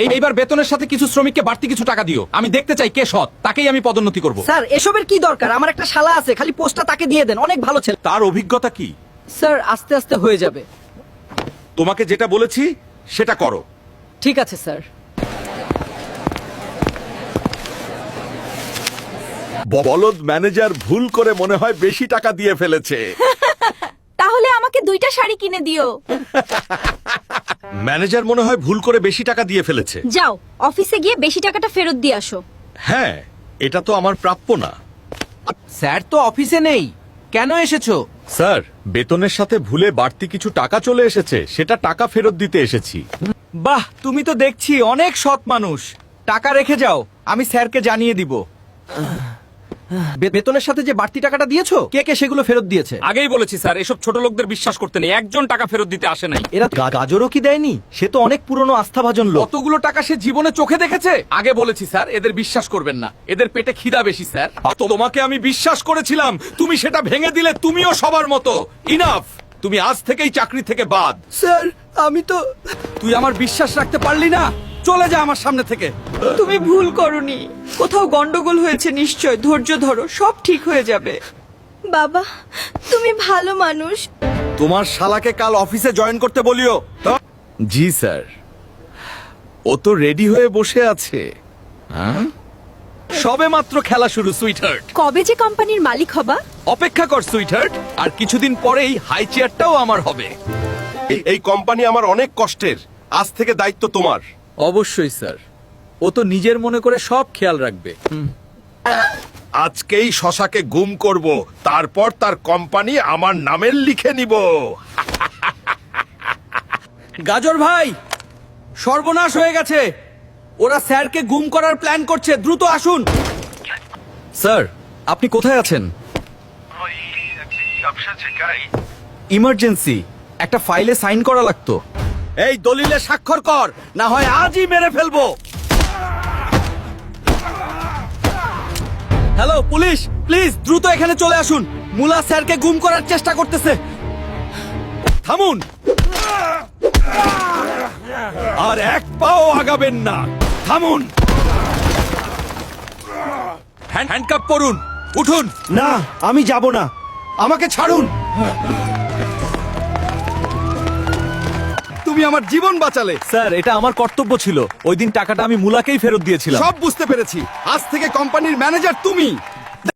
এইবার বেতনের সাথে কিছু শ্রমিককে বাড়তি কিছু টাকা দিও। আমি দেখতে চাই কে সৎ, তাকেই আমি পদোন্নতি করব। স্যার এসবের কি দরকার? আমার একটা শালা আছে, খালি পোস্টটা তাকে দিয়ে দেন, অনেক ভালো ছেলে। তার অভিজ্ঞতা কি? স্যার আস্তে আস্তে হয়ে যাবে। তোমাকে যেটা বলেছি সেটা করো। ঠিক আছে স্যার। বলদ ম্যানেজার ভুল করে মনে হয় বেশি টাকা দিয়ে ফেলেছে। তাহলে আমাকে 2টা শাড়ি কিনে দিও। ম্যানেজার মনে হয় ভুল করে বেশি টাকা দিয়ে ফেলেছে। যাও অফিসে গিয়ে বেশি টাকাটা ফেরত দিয়ে আসো। হ্যাঁ, এটা তো আমার প্রাপ্য না। স্যার তো অফিসে নেই, কেন এসেছো? স্যার, বেতনের সাথে ভুলে বাড়তি কিছু টাকা চলে এসেছে, সেটা টাকা ফেরত দিতে এসেছি। বাহ, তুমি তো দেখছি অনেক সৎ মানুষ। টাকা রেখে যাও, আমি স্যারকে জানিয়ে দিব। বেতনের সাথে যে বাড়তি টাকাটা দিয়েছো, কে কে সেগুলো ফেরত দিয়েছে? আগেই বলেছি স্যার, এসব ছোট লোকদের বিশ্বাস করতে নেই। একজন টাকা ফেরত দিতে আসে নাই। এরা গাজরও কি দেয়নি? সে তো অনেক পুরনো আস্থাভাজন লোক। কতগুলো টাকা সে জীবনে চোখে দেখেছে। আগে বলেছি স্যার, এদের বিশ্বাস করবেন না, এদের পেটে খিদা বেশি স্যার। তোমাকে আমি বিশ্বাস করেছিলাম, তুমি সেটা ভেঙে দিলে। তুমিও সবার মতো। ইনাফ, তুমি আজ থেকেই চাকরি থেকে বাদ। স্যার আমি তো তুই আমার বিশ্বাস রাখতে পারলি না, চলে যা আমার সামনে থেকে। তুমি ভুল করনি, কোথাও গন্ডগোল হয়েছে নিশ্চয়। ধৈর্য ধরো, সব ঠিক হয়ে যাবে। বাবা তুমি ভালো মানুষ। তোমার শালাকে কাল অফিসে জয়েন করতে বলিও। জি স্যার। ও তো রেডি হয়ে বসে আছে। সবে মাত্র খেলা শুরু সুইটহার্ট। কবে যে কোম্পানির মালিক হবা? অপেক্ষা কর সুইটহার্ট, আর কিছুদিন পরেই হাই চেয়ারটাও আমার হবে। এই কোম্পানি আমার অনেক কষ্টের। আজ থেকে দায়িত্ব তোমার। অবশ্যই স্যার, ও তো নিজের মনে করে সব খেয়াল রাখবে। আজকেই শশাকে গুম করব, তারপর তার কোম্পানি আমার নামের লিখে নিব। গাজর ভাই, সর্বনাশ হয়ে গেছে। ওরা স্যারকে গুম করার প্ল্যান করছে, দ্রুত আসুন। স্যার, আপনি কোথায় আছেন? ইমার্জেন্সি, একটা ফাইলে সাইন করা লাগতো। এই দলিলে স্বাক্ষর কর, না হয় আজই মেরে ফেলবো। হ্যালো পুলিশ, প্লিজ দ্রুত এখানে চলে আসুন। মুলা স্যারকে গুম করার চেষ্টা করতেছে। থামুন, আর এক পাও আগাবেন না। থামুন। হ্যান্ডকাপ পরুন, উঠুন। না, আমি যাব না, আমাকে ছাড়ুন। তুমি আমার জীবন বাঁচালে। স্যার, এটা আমার কর্তব্য ছিল। ওই দিন টাকাটা আমি মুলাকেই ফেরত দিয়েছিলাম। সব বুঝতে পেরেছি। আজ থেকে কোম্পানির ম্যানেজার তুমি।